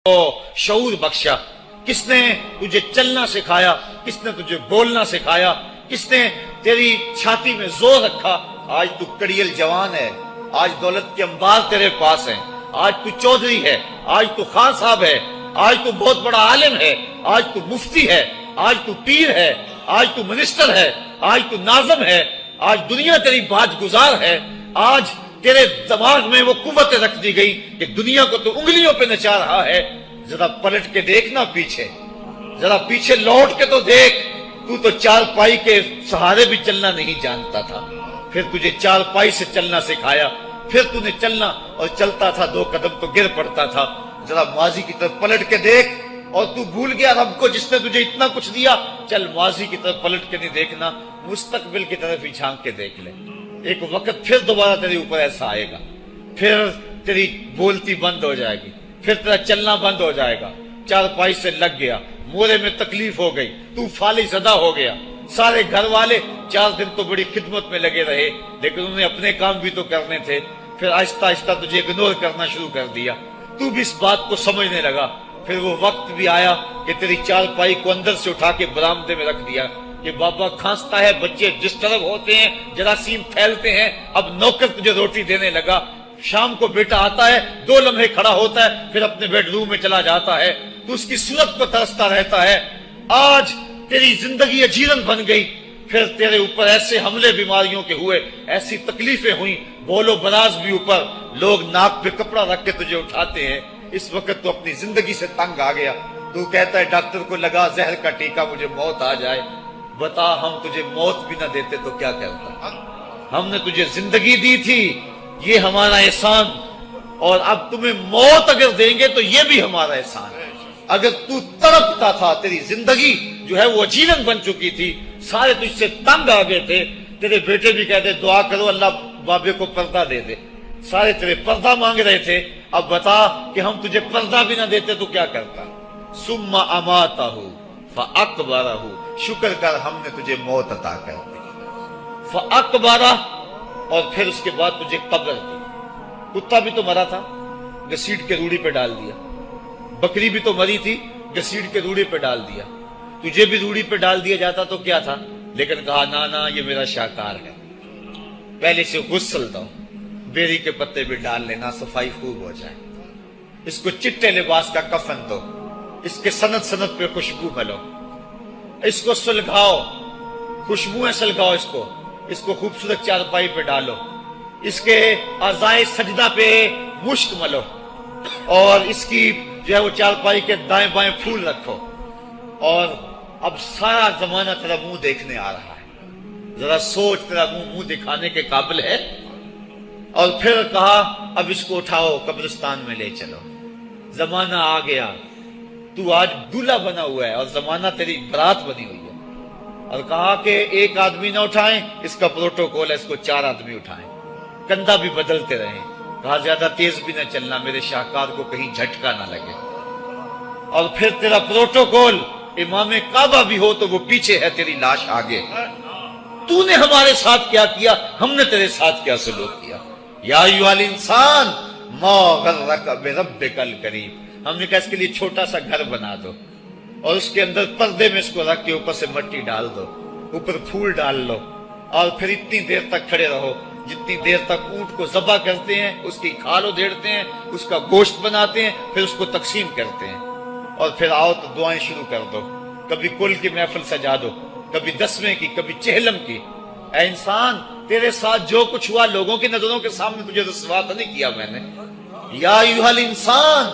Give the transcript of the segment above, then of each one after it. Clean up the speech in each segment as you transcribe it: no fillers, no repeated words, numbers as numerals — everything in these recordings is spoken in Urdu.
شعور بخشا؟ کس نے تجھے چلنا سکھایا؟ کس نے تجھے بولنا سکھایا؟ کس نے تیری چھاتی میں زور رکھا؟ آج تو کڑیل جوان ہے، آج دولت کے انبار تیرے پاس ہیں، آج تو چودھری ہے، آج تو خان صاحب ہے، آج تو بہت بڑا عالم ہے، آج تو مفتی ہے، آج تو پیر ہے، آج تو منسٹر ہے، آج تو ناظم ہے، آج دنیا تیری بات گزار ہے، آج تیرے دماغ میں وہ قوت رکھ دی گئی کہ دنیا کو تو انگلیوں پہ نچا رہا ہے۔ ذرا پلٹ کے دیکھنا پیچھے، ذرا پیچھے لوٹ کے تو دیکھ، تو چار پائی کے سہارے بھی چلنا نہیں جانتا تھا، پھر تجھے چار پائی سے چلنا سکھایا، پھر تو نے چلنا اور چلتا تھا، دو قدم تو گر پڑتا تھا۔ ذرا ماضی کی طرف پلٹ کے دیکھ، اور تو بھول گیا رب کو جس نے تجھے اتنا کچھ دیا۔ چل ماضی کی طرف پلٹ کے نہیں دیکھنا، مستقبل کی طرف ہی جھانک کے دیکھ لے۔ ایک وقت پھر دوبارہ تیرے اوپر ایسا آئے گا، پھر تیری بولتی بند ہو جائے گی، پھر تیرا چلنا بند ہو جائے گا۔ چار پائی سے لگ گیا، مورے میں تکلیف ہو گئی، تو فالج زدہ ہو گیا۔ سارے گھر والے 4 دن تو بڑی خدمت میں لگے رہے، لیکن انہیں اپنے کام بھی تو کرنے تھے، پھر آہستہ آہستہ تجھے اگنور کرنا شروع کر دیا۔ تو بھی اس بات کو سمجھنے لگا۔ پھر وہ وقت بھی آیا کہ تیری چار پائی کو اندر سے اٹھا کے برآمدے میں رکھ دیا کہ بابا کھانستا ہے، بچے ڈسٹرب ہوتے ہیں، جراثیم پھیلتے ہیں، اب نوکر تجھے روٹی دینے لگا۔ شام کو بیٹا آتا ہے، 2 لمحے کھڑا ہوتا ہے، پھر اپنے بیڈ روم میں چلا جاتا ہے، تو اس کی صورت کو ترستا رہتا ہے۔ آج تیری زندگی اجیرن بن گئی، پھر تیرے اوپر ایسے حملے بیماریوں کے ہوئے، ایسی تکلیفیں ہوئیں، بول و براز بھی اوپر، لوگ ناک پہ کپڑا رکھ کے تجھے اٹھاتے ہیں۔ اس وقت تو اپنی زندگی سے تنگ آ گیا، تو کہتا ہے ڈاکٹر کو لگا زہر کا ٹیکہ، مجھے موت آ جائے۔ بتا ہم تجھے موت بھی نہ دیتے تو کیا کرتا؟ ہم نے تجھے زندگی دی تھی، یہ ہمارا احسان، اور اب تمہیں موت اگر دیں گے تو یہ بھی ہمارا احسان ہے۔ اگر تو تڑپتا تھا، تیری زندگی جو ہے وہ اجیرن بن چکی تھی، سارے تجھ سے تنگ آ گئے تھے، تیرے بیٹے بھی کہتے دعا کرو اللہ بابے کو پردہ دے دے، سارے تیرے پردہ مانگ رہے تھے، اب بتا کہ ہم تجھے پردہ بھی نہ دیتے تو کیا کرتا؟ ثم اماتہ فاقبرہ، شکر کر ہم نے تجھے موت عطا کر دی، فاقبرہ، اور پھر اس کے بعد تجھے قبر دی۔ کتا بھی تو مرا تھا، گھسیٹ کے روڑی پہ ڈال دیا، بکری بھی تو مری تھی، گھسیٹ کے روڑی پہ ڈال دیا، تجھے بھی روڑی پہ ڈال دیا جاتا تو کیا تھا؟ لیکن کہا نا یہ میرا شاہکار ہے، پہلے سے غسل دو، بیری کے پتے بھی ڈال لینا، صفائی خوب ہو جائے، اس کو چٹے لباس کا کفن دو، اس کے سند سند پہ خوشبو ملو، اس کو سلگھاؤ، خوشبوئیں سلگھاؤ، اس کو خوبصورت چارپائی پہ ڈالو، اس کے اعضائے سجدہ پہ مشک ملو، اور اس کی جو ہے وہ چارپائی کے دائیں بائیں پھول رکھو، اور اب سارا زمانہ تیرا منہ دیکھنے آ رہا ہے، ذرا سوچ تیرا منہ دکھانے کے قابل ہے؟ اور پھر کہا اب اس کو اٹھاؤ، قبرستان میں لے چلو، زمانہ آ گیا، تو آج دولہا بنا ہوا ہے اور زمانہ تیری برات بنی ہوئی ہے۔ اور کہا کہ ایک آدمی نہ اٹھائیں، اس کا پروٹوکول ہے، اس کو 4 آدمی اٹھائیں، کندھا بھی بدلتے رہیں، کہا زیادہ تیز بھی نہ چلنا، میرے شاہکار کو کہیں جھٹکا نہ لگے۔ اور پھر تیرا پروٹوکول، امام کعبہ بھی ہو تو وہ پیچھے ہے، تیری لاش آگے۔ تو نے ہمارے ساتھ کیا کیا، ہم نے تیرے ساتھ کیا سلوک کیا؟ یا ایھا الانسان ما غرک بربک الکریم، ہم نے کہا اس کے لیے چھوٹا سا گھر بنا دو، اور اس کے اندر پردے میں اس کو رکھ کے اوپر سے مٹی ڈال دو، اوپر پھول ڈال لو، اور پھر اتنی دیر تک کھڑے رہو جتنی دیر تک اونٹ کو ذبح کرتے ہیں، اس کی کھال ادھیڑتے ہیں، اس کا گوشت بناتے ہیں، پھر اس کو تقسیم کرتے ہیں، اور پھر آؤ تو دعائیں شروع کر دو، کبھی کل کی محفل سجا دو، کبھی 10ویں کی، کبھی چہلم کی۔ اے انسان، تیرے ساتھ جو کچھ ہوا لوگوں کی نظروں کے سامنے تجھے رسوا تو نہیں کیا میں نے؟ یا ایھا الانسان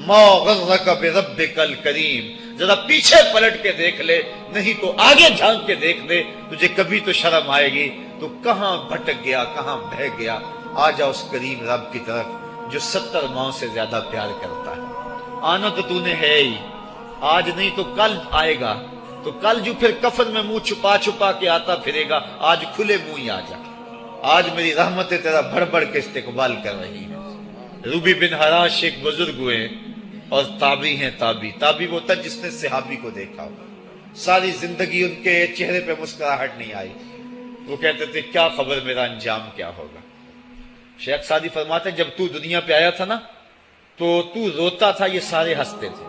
ما غرک بربک الکریم، ذرا پیچھے پلٹ کے دیکھ لے، نہیں تو آگے جھانک کے دیکھ لے، تجھے کبھی تو شرم آئے گی، تو کہاں بھٹک گیا، کہاں بہہ گیا۔ آ جا اس کریم رب کی طرف جو 70 ماؤں سے زیادہ پیار کرتا ہے۔ آنا تو نے ہے ہی، آج نہیں تو کل آئے گا، تو کل جو پھر کفن میں منہ چھپا چھپا کے آتا پھرے گا، آج کھلے منہ ہی آ جا۔ آج میری رحمتیں تیرا بڑھ بڑھ کے استقبال کر رہی ہیں۔ روبی بن حراش ایک بزرگ ہوئے اور تابعی ہیں، تابعی وہ تھا جس نے صحابی کو دیکھا ہو، ساری زندگی ان کے چہرے پہ مسکراہٹ نہیں آئی، وہ کہتے تھے کیا خبر میرا انجام کیا ہوگا۔ شیخ سعدی فرماتے ہیں جب تو دنیا پہ آیا تھا نا تو روتا تھا، یہ سارے ہنستے تھے۔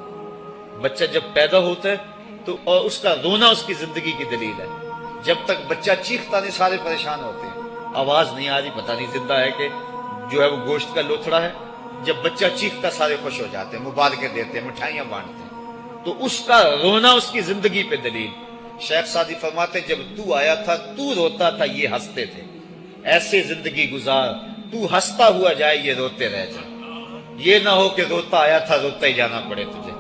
بچہ جب پیدا ہوتا ہے تو اور اس کا رونا اس کی زندگی کی دلیل ہے۔ جب تک بچہ چیختا نہیں سارے پریشان ہوتے ہیں، آواز نہیں آ رہی، پتہ نہیں زندہ ہے کہ جو ہے وہ گوشت کا لوتھڑا ہے۔ جب بچہ چیختا سارے خوش ہو جاتے ہیں، مبارکیں دیتے ہیں، مٹھائیاں بانٹتے ہیں۔ تو اس کا رونا اس کی زندگی پہ دلیل۔ شیخ سعدی فرماتے جب تو آیا تھا تو روتا تھا، یہ ہنستے تھے، ایسے زندگی گزار تو ہنستا ہوا جائے یہ روتے رہ جائے، یہ نہ ہو کہ روتا آیا تھا روتا ہی جانا پڑے تجھے۔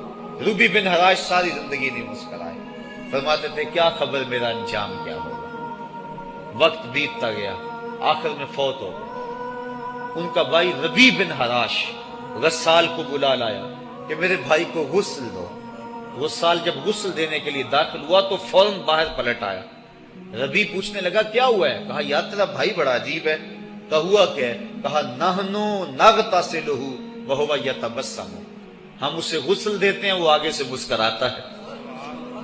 روبی بن حراش ساری زندگی نہیں مسکرائے، فرماتے تھے کیا خبر میرا انجام کیا ہوگا۔ وقت بیتتا گیا، آخر میں فوت ہو گئے۔ ان کا بھائی ربی بن حراش غسال کو بلا لایا کہ میرے بھائی کو غسل دو۔ غسال جب غسل دینے کے لیے داخل ہوا تو فوراً باہر پلٹ آیا۔ ربی پوچھنے لگا کیا ہوا ہے؟ کہا یار تیرا بھائی بڑا عجیب ہے۔ کہا ہوا کیا ہے؟ کہا نحنو نغتسلہ وہو یتبسم، ہم اسے غسل دیتے ہیں وہ آگے سے مسکراتا ہے۔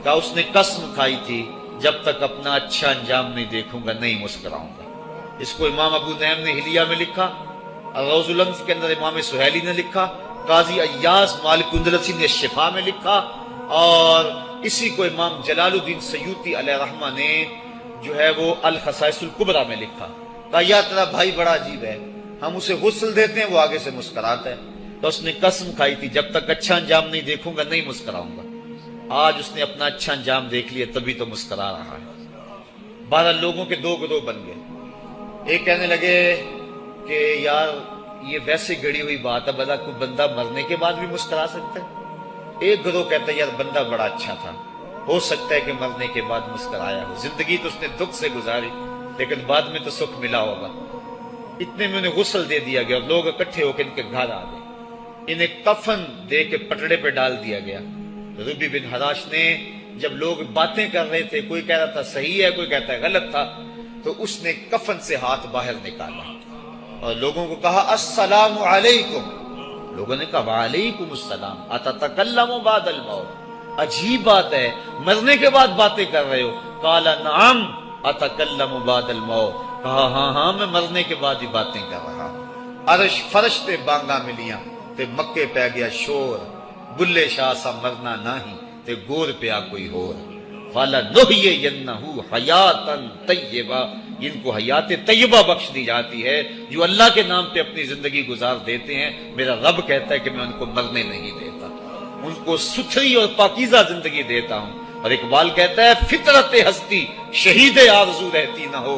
کہا اس نے قسم کھائی تھی جب تک اپنا اچھا انجام نہیں دیکھوں گا نہیں مسکراؤں گا۔ اس کو امام ابو نعیم نے حلیہ میں لکھا، روز الانف کے اندر امام سہیلی نے لکھا، قاضی ایاز مالک اندلسی نے شفا میں لکھا، اور اسی کو امام جلال الدین سیوطی علیہ رحمہ نے جو ہے وہ الخصائص الکبریٰ میں لکھا۔ کہا یا تیرا بھائی بڑا عجیب ہے، ہم اسے غسل دیتے ہیں وہ آگے سے مسکراتا ہے۔ تو اس نے قسم کھائی تھی جب تک اچھا انجام نہیں دیکھوں گا نہیں مسکراؤں گا۔ آج اس نے اپنا اچھا انجام دیکھ لیا تبھی تو مسکرا رہا ہے۔ 12 لوگوں کے 2 گروہ بن گئے۔ ایک کہنے لگے کہ یار یہ ویسے گڑی ہوئی بات ہے، بلا کوئی بندہ مرنے کے بعد بھی مسکرا سکتا ہے۔ ایک گروہ کہتا ہے یار بندہ بڑا اچھا تھا، ہو سکتا ہے کہ مرنے کے بعد مسکرایا ہو، زندگی تو اس نے دکھ سے گزاری لیکن بعد میں تو سکھ ملا ہوگا۔ اتنے میں انہیں غسل دے دیا گیا اور لوگ اکٹھے ہو کے ان کے گھر آ گئے، انہیں کفن دے کے پٹڑے پہ ڈال دیا گیا۔ ربی بن حراش نے جب لوگ باتیں کر رہے تھے، کوئی کہہ رہا تھا صحیح ہے کوئی کہتا ہے غلط تھا، تو اس نے کفن سے ہاتھ باہر نکالا اور لوگوں کو کہا السلام علیکم۔ لوگوں نے کہا وعلیکم السلام، اتتکلم بعد الموت، عجیب بات ہے مرنے کے بعد باتیں کر رہے ہو۔ قال نعم اتکلم بعد الموت، کہا ہاں ہاں میں مرنے کے بعد ہی باتیں کر رہا ہوں۔ عرش فرش تے بانگا ملیاں تے مکے پہ گیا شور، بلے شاہ سا مرنا نہیں تے گور پیا کوئی ہور۔ فَلَنُحْيِيَنَّهُ حَيَاتًا طَيِّبَةً، ان کو حیات طیبہ بخش دی جاتی ہے جو اللہ کے نام پہ اپنی زندگی گزار دیتے ہیں۔ میرا رب کہتا ہے کہ میں ان کو مرنے نہیں دیتا، ان کو ستھری اور پاکیزہ زندگی دیتا ہوں۔ اور اقبال کہتا ہے فطرت ہستی شہید آرزو رہتی نہ ہو،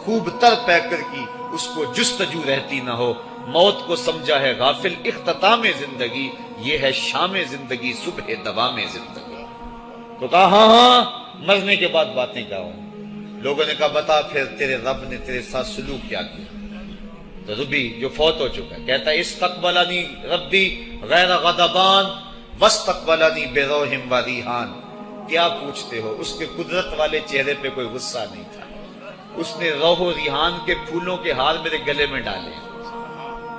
خوب تر پیکر کی اس کو جستجو رہتی نہ ہو۔ موت کو سمجھا ہے غافل اختتام زندگی، یہ ہے شام زندگی صبح دوام زندگی۔ تو کہا ہاں ہاں مرنے کے بعد باتیں کروں۔ لوگوں نے کہا بتا پھر تیرے رب نے تیرے ساتھ سلوک کیا کیا؟ تو ربی جو فوت ہو چکا ہے کہتا ہے استقبلنی ربی غیر غضبان واستقبلنی بروح و ریحان۔ کیا پوچھتے ہو، اس کے قدرت والے چہرے پہ کوئی غصہ نہیں تھا، اس نے روح و ریحان کے پھولوں کے ہار میرے گلے میں ڈالے۔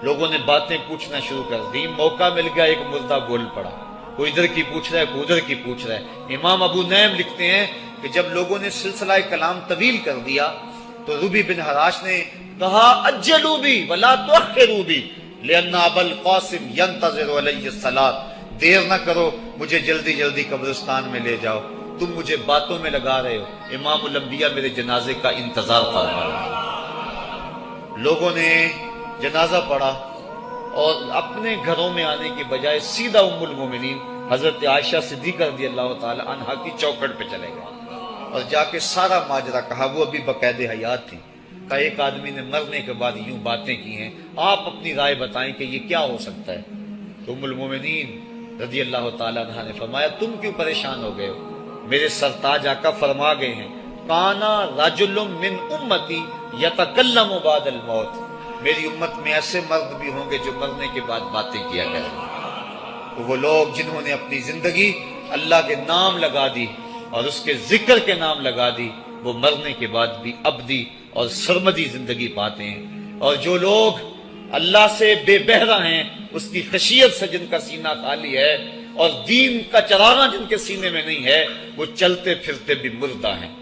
لوگوں نے باتیں پوچھنا شروع کر دی، موقع مل گیا ایک مردہ بول پڑا، کوئی ادھر کی پوچھ رہا ہے کوئی ادھر کی پوچھ رہا ہے۔ امام ابو نعیم لکھتے ہیں کہ جب لوگوں نے سلسلہ کلام طویل کر دیا تو ربی بن حراش نے کہا اجلوا بی ولا تؤخروا بی لان ابا القاسم ينتظر علی الصلاۃ، دیر نہ کرو مجھے جلدی جلدی قبرستان میں لے جاؤ، تم مجھے باتوں میں لگا رہے ہو، امام الانبیاء میرے جنازے کا انتظار فرما رہے ہیں۔ لوگوں نے جنازہ پڑھا اور اپنے گھروں میں آنے کی بجائے سیدھا ام المومنین حضرت عائشہ صدیقہ رضی اللہ تعالی عنہا کی چوکھٹ پہ چلے گئے اور جا کے سارا ماجرا کہا۔ وہ ابھی باقاعدہ حیات تھی۔ کہا ایک آدمی نے مرنے کے بعد یوں باتیں کی ہیں، آپ اپنی رائے بتائیں کہ یہ کیا ہو سکتا ہے۔ تو ام المومنین رضی اللہ تعالی عنہا نے فرمایا تم کیوں پریشان ہو گئے ہو، میرے سرتاج آقا فرما گئے ہیں کانا رجل من امتی یتکلم بعد الموت، میری امت میں ایسے مرد بھی ہوں گے جو مرنے کے بعد باتیں کیا کریں گے۔ تو وہ لوگ جنہوں نے اپنی زندگی اللہ کے نام لگا دی اور اس کے ذکر کے نام لگا دی، وہ مرنے کے بعد بھی ابدی اور سرمدی زندگی پاتے ہیں۔ اور جو لوگ اللہ سے بے بہرہ ہیں، اس کی خشیت سے جن کا سینہ خالی ہے اور دین کا چراغاں جن کے سینے میں نہیں ہے، وہ چلتے پھرتے بھی مردہ ہیں۔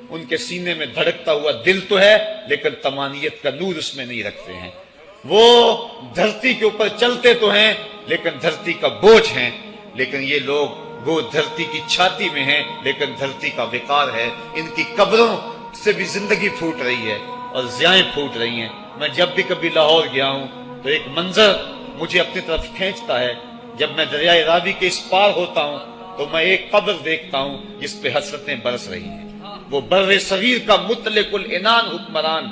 ان کے سینے میں دھڑکتا ہوا دل تو ہے لیکن تمانیت کا نور اس میں نہیں رکھتے ہیں۔ وہ دھرتی کے اوپر چلتے تو ہیں لیکن دھرتی کا بوجھ ہیں، لیکن یہ لوگ وہ دھرتی کی چھاتی میں ہیں لیکن دھرتی کا وقار ہے۔ ان کی قبروں سے بھی زندگی پھوٹ رہی ہے اور ضیائیں پھوٹ رہی ہیں۔ میں جب بھی کبھی لاہور گیا ہوں تو ایک منظر مجھے اپنی طرف کھینچتا ہے، جب میں دریائے راوی کے اس پار ہوتا ہوں تو میں ایک قبر دیکھتا ہوں جس پہ حسرتیں برس رہی ہیں۔ وہ بر صغیر کا مطلق العنان حکمران،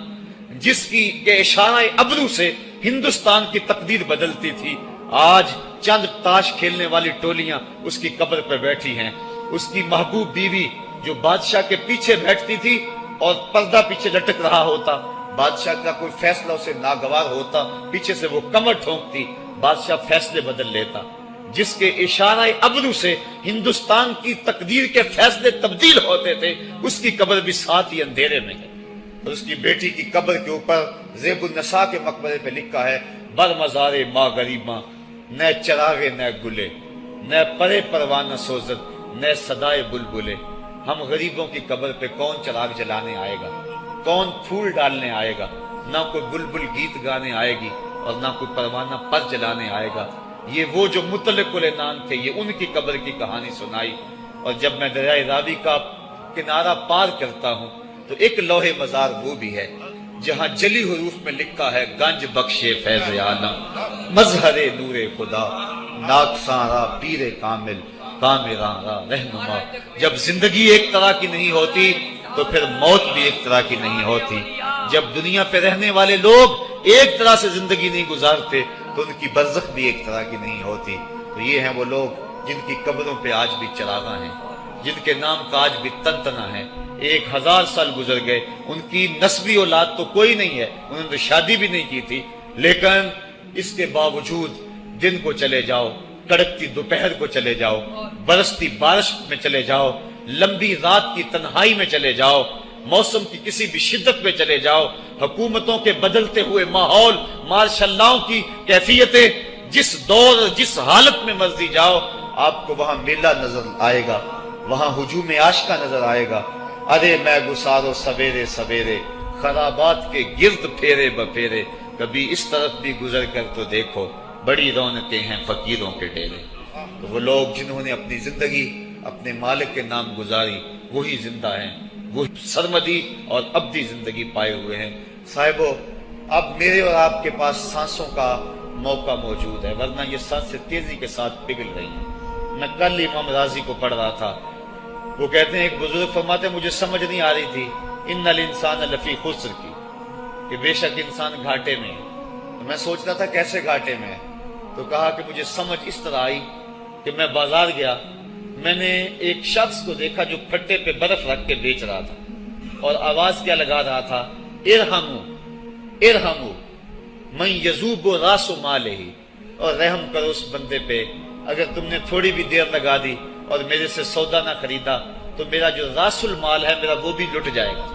جس کی کے اشارہ ابرو سے ہندوستان کی تقدیر بدلتی تھی، آج چند تاش کھیلنے والی ٹولیاں اس کی قبر پہ بیٹھی ہیں۔ اس کی محبوب بیوی جو بادشاہ کے پیچھے بیٹھتی تھی اور پردہ پیچھے لٹک رہا ہوتا، بادشاہ کا کوئی فیصلہ اسے ناگوار ہوتا، پیچھے سے وہ کمر ٹھونکتی، بادشاہ فیصلے بدل لیتا۔ جس کے اشارہ ابرو سے ہندوستان کی تقدیر کے فیصلے تبدیل ہوتے تھے، اس کی قبر بھی ساتھ ہی اندھیرے میں ہے۔ اور اس کی بیٹی کی قبر کے اوپر زیب النساء کے مقبرے پہ لکھا ہے، بر مزار ماں غریباں، نہ چراغے نہ گلے، نہ پرے پروانہ سوزت، نہ صدائے بلبلے۔ ہم غریبوں کی قبر پہ کون چراغ جلانے آئے گا، کون پھول ڈالنے آئے گا؟ نہ کوئی بلبل گیت گانے آئے گی اور نہ کوئی پروانہ پر جلانے آئے گا۔ یہ وہ جو مطلق العنان تھے، یہ ان کی قبر کی کہانی سنائی۔ اور جب میں دریائے راوی کا کنارہ پار کرتا ہوں تو ایک لوح مزار وہ بھی ہے جہاں جلی حروف میں لکھا ہے، گنج بخشے فیض عالم، مظہر نور خدا، ناکساں پیر کامل، کامراں رہنما۔ جب زندگی ایک طرح کی نہیں ہوتی تو پھر موت بھی ایک طرح کی نہیں ہوتی۔ جب دنیا پہ رہنے والے لوگ ایک طرح سے زندگی نہیں گزارتے تو ان کی برزخ بھی ایک طرح کی نہیں ہوتی۔ تو یہ ہیں وہ لوگ جن کی قبروں پہ آج بھی چراغاں ہیں، جن کے نام کا آج بھی تنتنا ہے۔ 1000 سال گزر گئے، ان کی نسبی اولاد تو کوئی نہیں ہے، انہوں نے تو شادی بھی نہیں کی تھی، لیکن اس کے باوجود دن کو چلے جاؤ، کڑکتی دوپہر کو چلے جاؤ، برستی بارش میں چلے جاؤ، لمبی رات کی تنہائی میں چلے جاؤ، موسم کی کسی بھی شدت میں چلے جاؤ، حکومتوں کے بدلتے ہوئے ماحول، مارشل لاؤ کی کیفیتیں، جس دور جس حالت میں مرضی جاؤ، آپ کو وہاں میلہ نظر آئے گا، وہاں ہجوم عاشقہ نظر آئے گا۔ ارے میں گسارو سویرے سویرے، خرابات کے گرد پھیرے بپھیرے، کبھی اس طرف بھی گزر کر تو دیکھو، بڑی رونقیں ہیں فقیروں کے ڈیرے۔ تو وہ لوگ جنہوں نے اپنی زندگی اپنے مالک کے نام گزاری، وہی زندہ ہیں، وہ سرمدی اور ابدی زندگی پائے ہوئے ہیں۔ صاحبو، اب میرے اور آپ کے پاس سانسوں کا موقع موجود ہے، ورنہ یہ سانسیں تیزی کے ساتھ پگھل رہی ہیں۔ میں کل امام راضی کو پڑھ رہا تھا، وہ کہتے ہیں، ایک بزرگ فرماتے ہیں، مجھے سمجھ نہیں آ رہی تھی ان الانسان لفی خسر کی، کہ بے شک انسان گھاٹے میں ہے۔ تو میں سوچ رہا تھا کیسے گھاٹے میں ہے، تو کہا کہ مجھے سمجھ اس طرح آئی کہ میں بازار گیا، میں نے ایک شخص کو دیکھا جو پھٹے پہ برف رکھ کے بیچ رہا تھا، اور آواز کیا لگا رہا تھا، ارحمو ارحمو من یذوب راس مالہ، اور رحم کرو اس بندے پہ، اگر تم نے تھوڑی بھی دیر لگا دی اور میرے سے سودا نہ خریدا تو میرا جو راس المال ہے میرا وہ بھی لٹ جائے گا،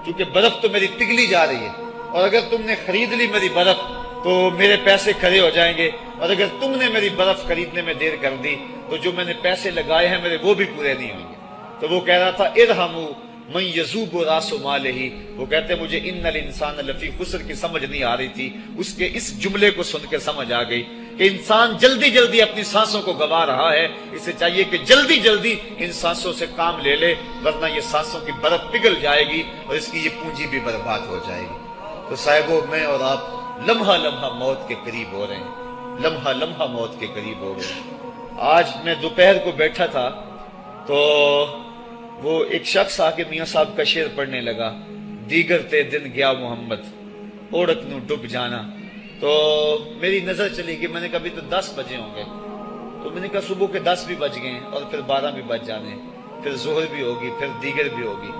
کیونکہ برف تو میری پگھلی جا رہی ہے، اور اگر تم نے خرید لی میری برف تو میرے پیسے کھڑے ہو جائیں گے، اور اگر تم نے میری برف خریدنے میں دیر کر دی تو جو میں نے پیسے لگائے ہیں میرے وہ بھی پورے نہیں ہوں گے۔ تو وہ کہہ رہا تھا ارحمو من یذوب راس مالہ، وہ کہتے مجھے ان الانسان لفی خسر کی سمجھ نہیں آ رہی تھی، اس کے اس جملے کو سن کے سمجھ آ گئی کہ انسان جلدی جلدی اپنی سانسوں کو گنوا رہا ہے، اسے چاہیے کہ جلدی جلدی ان سانسوں سے کام لے لے، ورنہ یہ سانسوں کی برف پگھل جائے گی اور اس کی یہ پونجی بھی برباد ہو جائے گی۔ تو صاحبو، میں اور آپ لمحہ لمحہ موت کے قریب ہو رہے ہیں، لمحہ لمحہ موت کے قریب ہو رہے ہیں۔ آج میں دوپہر کو بیٹھا تھا تو وہ ایک شخص آ کے میاں صاحب کا شعر پڑھنے لگا، دیگر تے دن گیا محمد اوڑک نو ڈب جانا۔ تو میری نظر چلی گئی، میں نے کہا ابھی تو 10 بجے ہوں گے، تو میں نے کہا صبح کے 10 بھی بج گئے ہیں اور پھر 12 بھی بج جانے، پھر ظہر بھی ہوگی، پھر دیگر بھی ہوگی،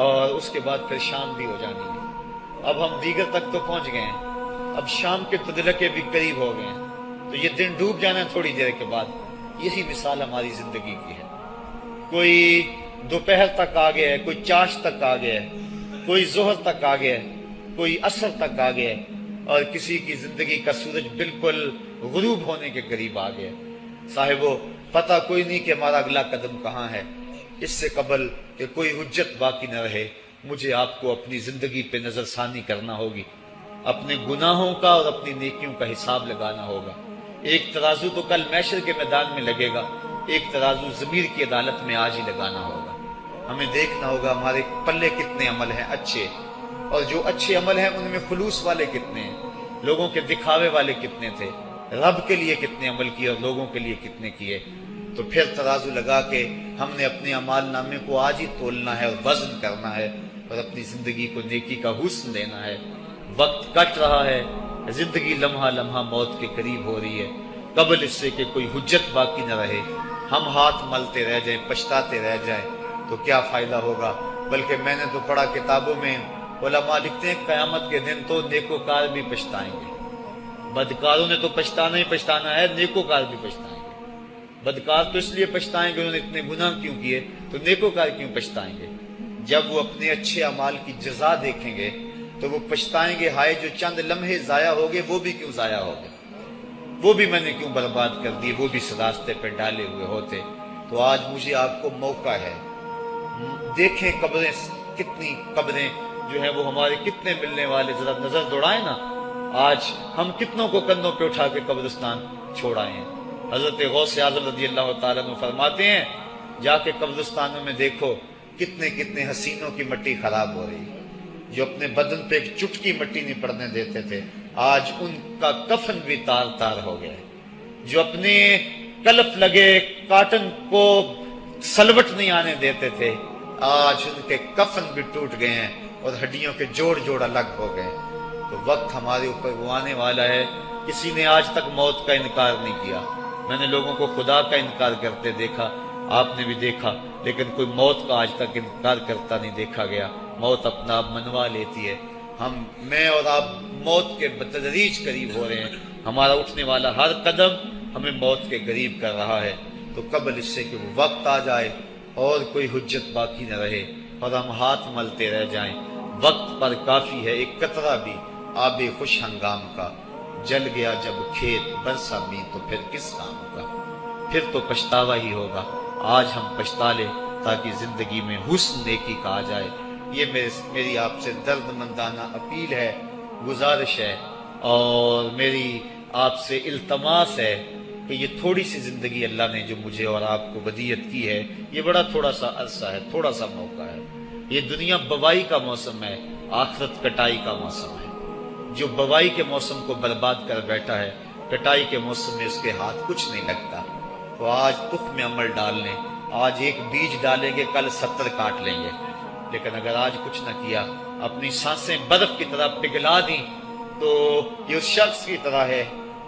اور اس کے بعد پھر شام بھی ہو جانی ہے۔ اب ہم دیگر تک تو پہنچ گئے ہیں، اب شام کے تدلکے بھی قریب ہو گئے ہیں، تو یہ دن ڈوب جانا ہے تھوڑی دیر کے بعد۔ یہی مثال ہماری زندگی کی ہے، کوئی دوپہر تک آ گیا ہے، کوئی چاش تک آ گیا ہے، کوئی ظہر تک آ گیا ہے، کوئی عصر تک آ گیا ہے، اور کسی کی زندگی کا سورج بالکل غروب ہونے کے قریب آ گیا ہے۔ صاحبو، پتہ کوئی نہیں کہ ہمارا اگلا قدم کہاں ہے۔ اس سے قبل کہ کوئی حجت باقی نہ رہے، مجھے آپ کو اپنی زندگی پہ نظر ثانی کرنا ہوگی، اپنے گناہوں کا اور اپنی نیکیوں کا حساب لگانا ہوگا۔ ایک ترازو تو کل محشر کے میدان میں لگے گا، ایک ترازو ضمیر کی عدالت میں آج ہی لگانا ہوگا۔ ہمیں دیکھنا ہوگا ہمارے پلے کتنے عمل ہیں اچھے، اور جو اچھے عمل ہیں ان میں خلوص والے کتنے ہیں، لوگوں کے دکھاوے والے کتنے تھے، رب کے لیے کتنے عمل کیے اور لوگوں کے لیے کتنے کیے۔ تو پھر ترازو لگا کے ہم نے اپنے اعمال نامے کو آج ہی تولنا ہے اور وزن کرنا ہے، اور اپنی زندگی کو نیکی کا حسن دینا ہے۔ وقت کٹ رہا ہے، زندگی لمحہ لمحہ موت کے قریب ہو رہی ہے، قبل اس سے کہ کوئی حجت باقی نہ رہے، ہم ہاتھ ملتے رہ جائیں، پچھتاتے رہ جائیں تو کیا فائدہ ہوگا۔ بلکہ میں نے تو پڑھا کتابوں میں، علماء لکھتے ہیں قیامت کے دن تو نیکوکار بھی پچھتائیں گے۔ بدکاروں نے تو پچھتانا ہی پچھتانا ہے، نیکوکار بھی پچھتائیں گے۔ بدکار تو اس لیے پچھتائیں گے انہوں نے اتنے گناہ کیوں کیے، تو نیکوکار کیوں پچھتائیں گے؟ جب وہ اپنے اچھے اعمال کی جزا دیکھیں گے تو وہ پچھتائیں گے، ہائے جو چند لمحے ضائع ہو گئے وہ بھی کیوں ضائع ہو گئے، وہ بھی میں نے کیوں برباد کر دیے، وہ بھی اس راستے پہ ڈالے ہوئے ہوتے۔ تو آج مجھے آپ کو موقع ہے، دیکھیں قبریں، کتنی قبریں جو ہیں وہ ہمارے کتنے ملنے والے، ذرا نظر دوڑائیں نا، آج ہم کتنوں کو کندھوں پہ اٹھا کے قبرستان چھوڑ آئے ہیں۔ حضرت غوث اعظم رضی اللہ تعالیٰ عنہ فرماتے ہیں، جا کے قبرستانوں میں دیکھو کتنے کتنے حسینوں کی مٹی خراب ہو رہی ہے، جو اپنے بدن پہ ایک چٹکی مٹی نہیں پڑنے دیتے تھے، آج ان کا کفن بھی تار تار ہو گیا ہے۔ جو اپنے کلف لگے کاٹن کو سلوٹ نہیں آنے دیتے تھے، آج ان کے کفن بھی ٹوٹ گئے ہیں اور ہڈیوں کے جوڑ جوڑ الگ ہو گئے۔ تو وقت ہمارے اوپر وہ آنے والا ہے، کسی نے آج تک موت کا انکار نہیں کیا۔ میں نے لوگوں کو خدا کا انکار کرتے دیکھا، آپ نے بھی دیکھا، لیکن کوئی موت کا آج تک انکار کرتا نہیں دیکھا گیا۔ موت اپنا آپ منوا لیتی ہے۔ میں اور آپ موت کے بتدریج قریب ہو رہے ہیں، ہمارا اٹھنے والا ہر قدم ہمیں موت کے قریب کر رہا ہے۔ تو قبل اس سے کہ وہ وقت آ جائے اور کوئی حجت باقی نہ رہے اور ہم ہاتھ ملتے رہ جائیں، وقت پر کافی ہے ایک قطرہ بھی آب خوش ہنگام کا، جل گیا جب کھیت برسا بھی تو پھر کس کام کا، پھر تو پچھتاوا ہی ہوگا۔ آج ہم پچھتا لیں تاکہ زندگی میں حسن نیکی کا آ جائے۔ یہ میری آپ سے درد مندانہ اپیل ہے، گزارش ہے، اور میری آپ سے التماس ہے کہ یہ تھوڑی سی زندگی اللہ نے جو مجھے اور آپ کو ودیعت کی ہے، یہ بڑا تھوڑا سا عرصہ ہے، تھوڑا سا موقع ہے۔ یہ دنیا بوائی کا موسم ہے، آخرت کٹائی کا موسم ہے۔ جو بوائی کے موسم کو برباد کر بیٹھا ہے، کٹائی کے موسم میں اس کے ہاتھ کچھ نہیں لگتا۔ تو آج تخم میں عمل ڈال لیں، آج ایک بیج ڈالیں گے کل 70 کاٹ لیں گے، لیکن اگر آج کچھ نہ کیا، اپنی سانسیں برف کی طرح پگھلا دیں، تو یہ اس شخص کی طرح ہے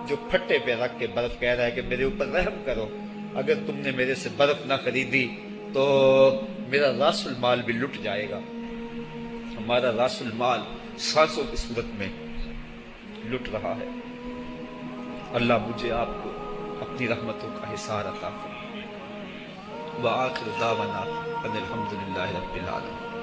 جو پھٹے پہ رکھ کے برف کہہ رہا ہے کہ میرے اوپر رحم کرو، اگر تم نے میرے سے برف نہ خریدی تو میرا راس المال بھی لٹ جائے گا۔ ہمارا راس المال سانسوں کی صورت میں لٹ رہا ہے۔ اللہ مجھے آپ کو اپنی رحمتوں کا حصار عطا فرمائے۔ وآخر دعوانا ان الحمد للہ رب العالمین۔